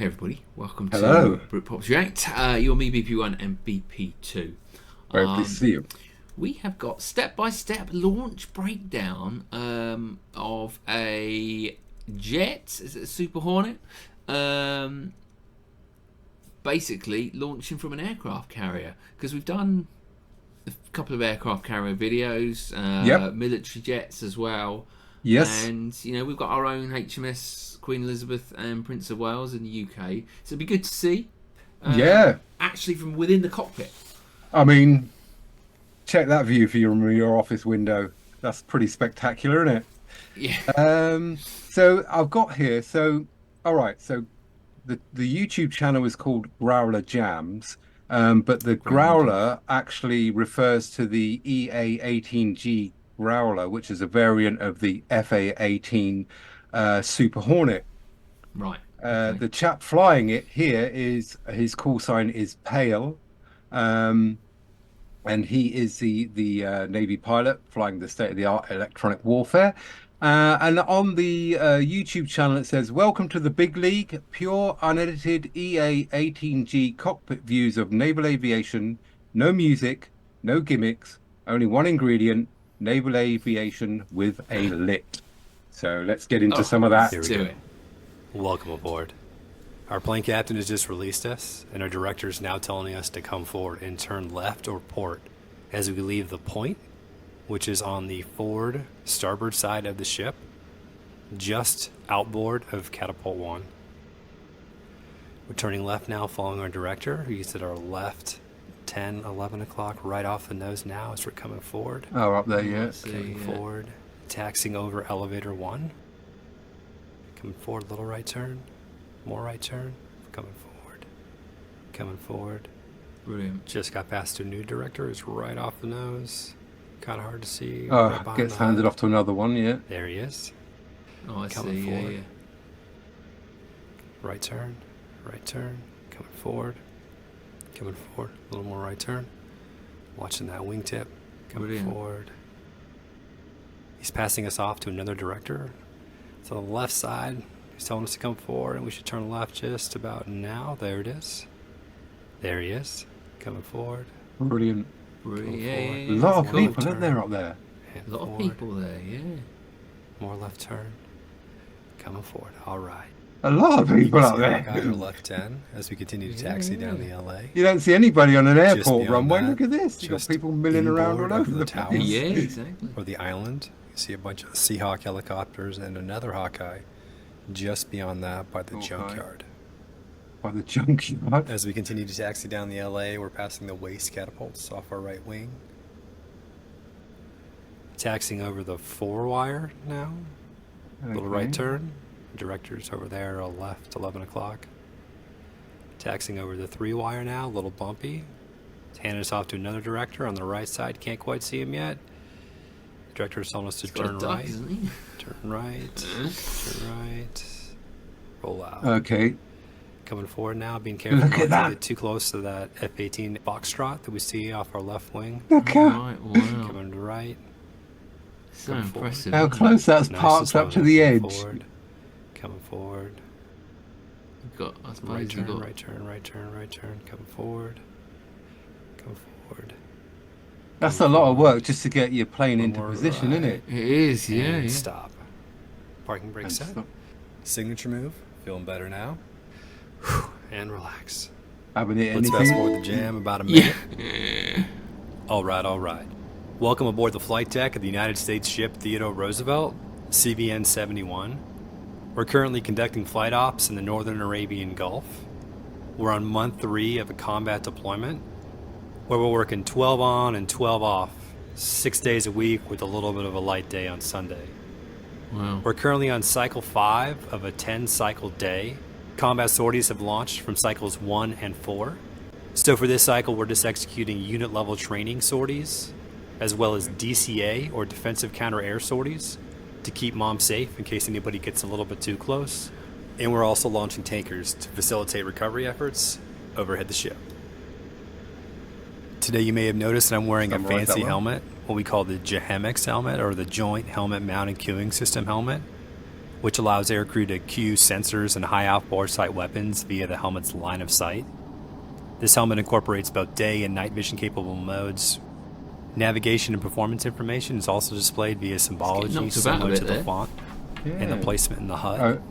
Hey everybody, welcome Hello. to BRIT DADS REACT. You're me, BP1 and BP2. Very pleased to see you. We have got step-by-step launch breakdown of a jet, is it a Super Hornet? Basically launching from an aircraft carrier, because we've done a couple of aircraft carrier videos, military jets as well. Yes. And, you know, we've got our own HMS Queen Elizabeth and Prince of Wales in the UK. So it'd be good to see. Actually from within the cockpit. I mean, check that view for your office window. That's pretty spectacular, isn't it? Yeah. So I've got here, all right, so the YouTube channel is called Growler Jams, but the Growler actually refers to the EA-18G Growler, which is a variant of the FA-18 Super Hornet. Right. The chap flying it here is, his call sign is Pale, and he is the Navy pilot flying the state-of-the-art electronic warfare. And on the YouTube channel it says, "Welcome to the big league, pure unedited EA-18G cockpit views of naval aviation, no music, no gimmicks, only one ingredient, naval aviation with a lit." So let's get into some of that. Here we go. Welcome aboard. Our plane captain has just released us, and our director is now telling us to come forward and turn left or port as we leave the point, which is on the forward starboard side of the ship, just outboard of Catapult 1. We're turning left now, following our director, who's at our left 10, 11 o'clock, right off the nose now as we're coming forward. Oh, up there, yeah. Coming forward, taxiing over elevator 1. Coming forward, little right turn, more right turn, coming forward. Brilliant. Just got past a new director, is right off the nose. Kind of hard to see. Oh, gets handed off to another one, yeah. There he is. Oh, I coming see, forward. yeah. Right turn, coming forward, a little more right turn. Watching that wingtip, coming forward. He's passing us off to another director. To the left side, he's telling us to come forward, and we should turn left just about now. There it is. There he is, coming forward. Brilliant. Yeah, a lot of people, aren't there, up there? A lot of people there, yeah. More left turn, coming forward. All right. A lot of people up there. Got your left 10 as we continue to taxi down the LA. You don't see anybody on an airport runway. That, Look at this. You've got people milling around all over the tower. place. Yeah, exactly. Or the island. You see a bunch of Seahawk helicopters and another Hawkeye just beyond that by the junkyard. By the junkyard. As we continue to taxi down the LA, we're passing the waste catapults off our right wing. Taxiing over the 4-wire now. Little right turn. Director's over there, left, 11 o'clock. Taxiing over the 3-wire now, a little bumpy. It's handing us off to another director on the right side. Can't quite see him yet. The director's telling us to turn right. Turn right. Turn right. Roll out. Okay. Coming forward now, being careful not to get too close to that F-18 Foxtrot that we see off our left wing. Look out. Coming to right. So impressive. How close that's parked up to the edge. Forward. Coming forward. Got, I suppose right turn, right turn, coming forward. That's a lot of work just to get your plane into position, isn't it? It is, yeah. Stop. Parking brake set. Signature move. Feeling better now. And relax. Haven't hit Let's anything. fast forward the jam about a minute. Yeah. All right. Welcome aboard the flight deck of the United States ship Theodore Roosevelt, CVN 71. We're currently conducting flight ops in the Northern Arabian Gulf. We're on month 3 of a combat deployment, where we're working 12 on and 12 off, 6 days a week with a little bit of a light day on Sunday. Wow. We're currently on cycle 5 of a 10-cycle day. Combat sorties have launched from cycles 1 and 4. So for this cycle, we're just executing unit-level training sorties, as well as DCA, or defensive counter-air sorties, to keep Mom safe in case anybody gets a little bit too close. And we're also launching tankers to facilitate recovery efforts overhead the ship. Today you may have noticed that I'm wearing a fancy helmet, what we call the JHMX helmet, or the Joint Helmet Mounted Queuing System helmet, which allows aircrew to cue sensors and high outboard sight weapons via the helmet's line of sight. This helmet incorporates both day and night vision capable modes. Navigation and performance information is also displayed via symbology similar to the font and the placement in the HUD.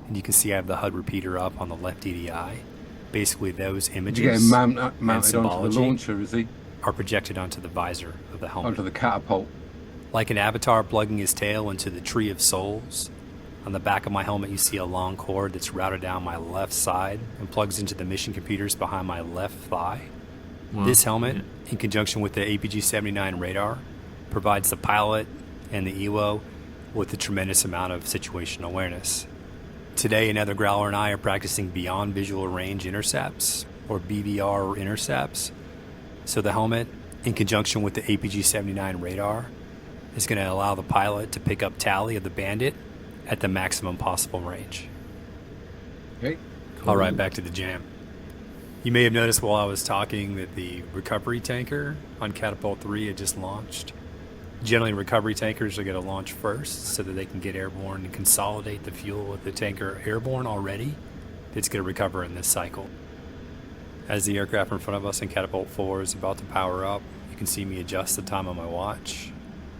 And you can see I have the HUD repeater up on the left EDI. Basically, those images mounted onto the launcher, is he? Are projected onto the visor of the helmet. Onto the catapult. Like an avatar plugging his tail into the Tree of Souls. On the back of my helmet, you see a long cord that's routed down my left side and plugs into the mission computers behind my left thigh. Wow. This helmet, in conjunction with the APG-79 radar, provides the pilot and the EWO with a tremendous amount of situational awareness. Today, another Growler and I are practicing Beyond Visual Range Intercepts, or BVR intercepts. So the helmet, in conjunction with the APG-79 radar, is going to allow the pilot to pick up tally of the bandit at the maximum possible range. Okay. Cool. All right, back to the jam. You may have noticed while I was talking that the recovery tanker on Catapult 3 had just launched. Generally, recovery tankers are going to launch first so that they can get airborne and consolidate the fuel with the tanker airborne already. It's going to recover in this cycle. As the aircraft in front of us in Catapult 4 is about to power up, you can see me adjust the time on my watch.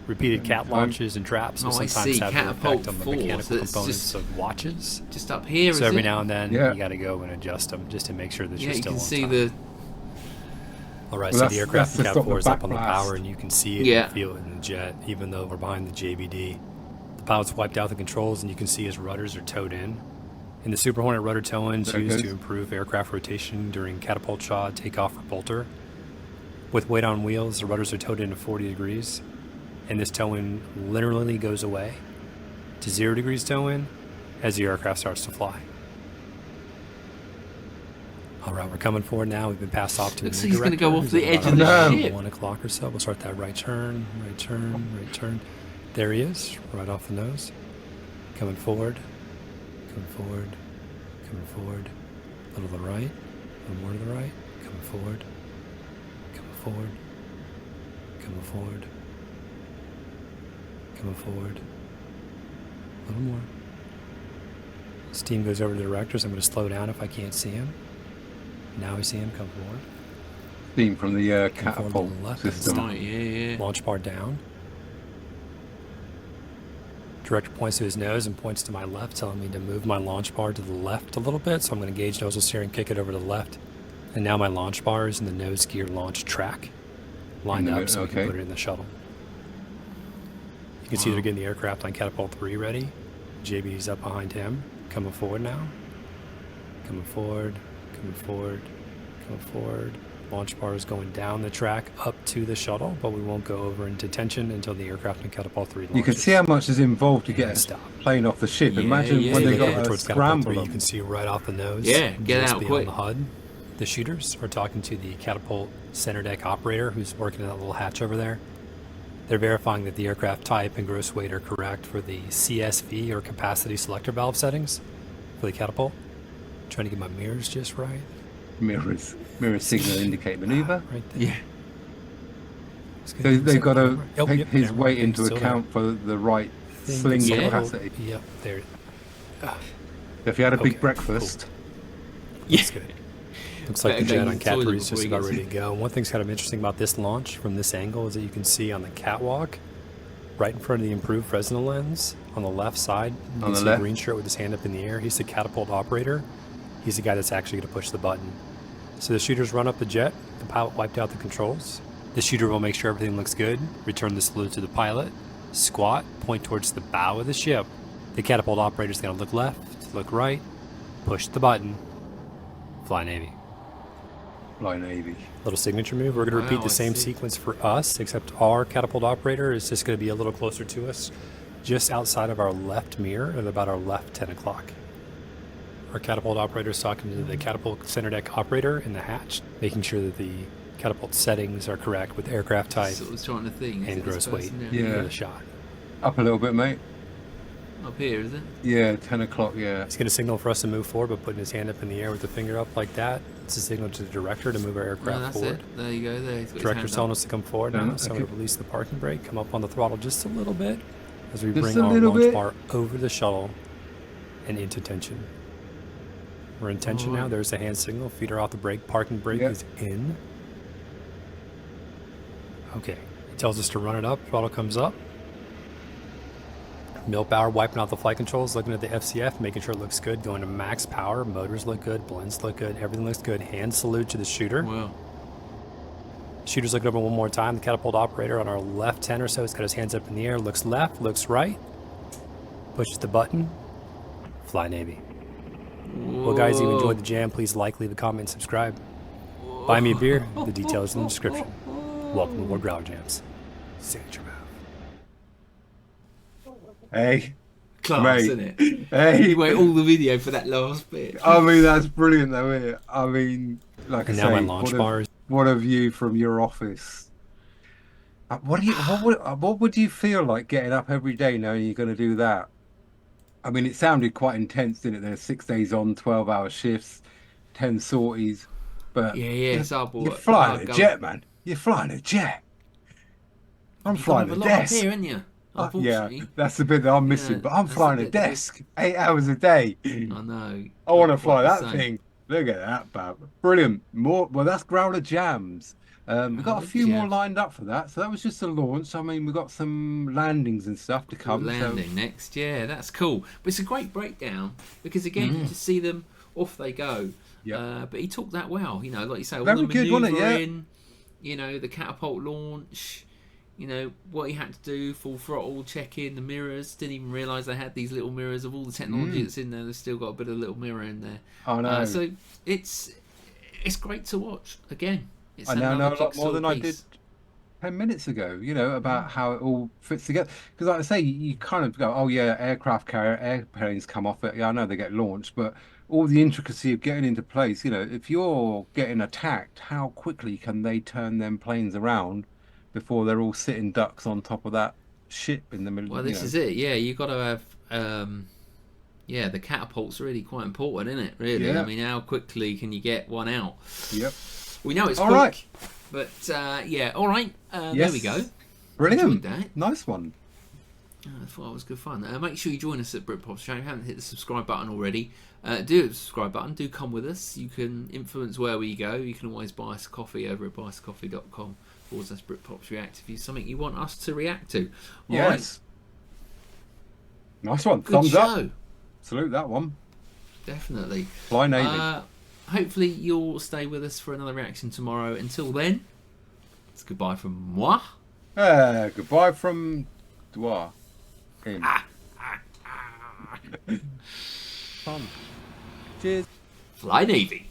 Repeated cat launches and traps will sometimes have an effect on the mechanical components of watches. Just up here, so every now and then you got to go and adjust them just to make sure that you're still on time. You can see the... Alright, so the aircraft in Cat 4 is up on the power and you can see it and feel it in the jet, even though we're behind the JBD. The pilot's wiped out the controls and you can see his rudders are towed in. And the Super Hornet rudder tow-in is used to improve aircraft rotation during catapult shot, takeoff, or bolter. With weight on wheels, the rudders are towed in to 40 degrees. And this tow-in literally goes away to 0 degrees tow-in as the aircraft starts to fly. Alright, we're coming forward now. We've been passed off to a new director. He's going to go off the edge of the ship. 1 o'clock or so. We'll start that right turn. There he is, right off the nose. Coming forward. A little to the right. A little more to the right. Coming forward. A little more. Steam goes over to the directors. I'm going to slow down if I can't see him. Now we see him come forward. Steam from the catapult system. Launch bar down. Director points to his nose and points to my left, telling me to move my launch bar to the left a little bit. So I'm going to gauge nozzle steer and kick it over to the left. And now my launch bar is in the nose gear launch track, lined up so we can put it in the shuttle. You can see they're getting the aircraft on Catapult 3 ready. JB's up behind him. Coming forward now. Coming forward. Launch bar is going down the track up to the shuttle, but we won't go over into tension until the aircraft in Catapult 3 launches. You can see how much is involved to get a plane off the ship. Imagine when they got a scramble. You can see right off the nose. Get out quick. The HUD. The shooters are talking to the Catapult center deck operator who's working in that little hatch over there. They're verifying that the aircraft type and gross weight are correct for the CSV or capacity selector valve settings for the Catapult. Trying to get my mirrors just right. Mirror signal indicate maneuver. Right there. So they've got to take his weight into account for the right sling capacity. Yep, there. If you had a big breakfast. That's good. Looks like the jet on Cat 3 is just about ready to go. One thing's kind of interesting about this launch from this angle is that you can see on the catwalk, right in front of the improved Fresnel lens, on the left side, you can see a green shirt with his hand up in the air. He's the catapult operator. He's the guy that's actually going to push the button. So the shooters run up the jet. The pilot wiped out the controls. The shooter will make sure everything looks good, return the salute to the pilot, squat, point towards the bow of the ship. The catapult operator's going to look left, look right, push the button, fly Navy. Fly Navy. Little signature move. We're going to repeat the same sequence for us, except our catapult operator is just going to be a little closer to us, just outside of our left mirror at about our left 10 o'clock. Our catapult operator is talking to the catapult center deck operator in the hatch, making sure that the catapult settings are correct with aircraft type and gross weight for the shot. Up a little bit, mate. Up here, is it? Yeah, 10 o'clock, yeah. He's going to signal for us to move forward by putting his hand up in the air with the finger up like that. It's a signal to the director to move our aircraft forward. There you go. There. Director's telling us to come forward now, so I'm going to release the parking brake, come up on the throttle just a little bit, as we Just bring a our little launch bit. bar over the shuttle and into tension. We're in tension now. There's a hand signal. Feeder off the brake. Parking brake is in. Okay. It tells us to run it up. Throttle comes up. Millpower wiping out the flight controls, looking at the FCF, making sure it looks good. Going to max power. Motors look good. Blends look good. Everything looks good. Hand salute to the shooter. Wow. Shooter's looking over one more time. The catapult operator on our left 10 or so has got his hands up in the air. Looks left. Looks right. Pushes the button. Fly Navy. Whoa. Well, guys, if you enjoyed the jam, please like, leave a comment, and subscribe. Buy me a beer. The details in the description. Welcome aboard Growler Jams. Signature move. Hey. Class, mate. isn't it? Hey. You wait all the video for that last bit. I mean, that's brilliant, though, isn't it? I mean, like And I now say, my launch bars. what a view from your office. What would you feel like getting up every day knowing you're going to do that? I mean, it sounded quite intense, didn't it? There's 6 days on, 12-hour shifts, 10 sorties. But Yeah. you're flying a jet, man. You're flying a jet. I'm flying a desk. Here, aren't you? Yeah, that's the bit that I'm missing. But I'm flying a desk 8 hours a day. I know. I want to fly that thing. Look at that, Bab. Brilliant. More. Well, that's Growler Jams. We've got a few more lined up for that. So that was just a launch. I mean, we've got some landings and stuff to come. Landing next. Yeah, that's cool. But it's a great breakdown because, again, you just see them, off they go. But he took that well. You know, like you say, all the good, wasn't it? manoeuvring, you know, the catapult launch, you know, what he had to do, full throttle, check in, the mirrors. Didn't even realise they had these little mirrors of all the technology that's in there. They've still got a bit of little mirror in there. Oh, no. So it's great to watch. Again, it's I now know a lot more than I piece. did 10 minutes ago, you know, about how it all fits together. Because like I say, you kind of go, oh yeah, aircraft carrier, airplanes come off it. Yeah, I know they get launched, but all the intricacy of getting into place, you know, if you're getting attacked, how quickly can they turn them planes around before they're all sitting ducks on top of that ship in the middle? Well, this is it. Yeah, you've got to have... yeah, the catapult's really quite important, isn't it? Really, I mean, how quickly can you get one out? Yep. We know it's all quick, right. But yeah, all right. There we go. Brilliant. That. Nice one. I thought it was good fun. Make sure you join us at BritPop's channel. If you haven't hit the subscribe button already, do hit the subscribe button. Do come with us. You can influence where we go. You can always buy us a coffee over at buyuscoffee.com/BritPops React if it's something you want us to react to. All right. Nice one. Good Thumbs show. up. Salute that one. Definitely. Fly Navy. Hopefully you'll stay with us for another reaction tomorrow. Until then, it's goodbye from moi. Goodbye from Dwa. Fun. Cheers. Fly Navy.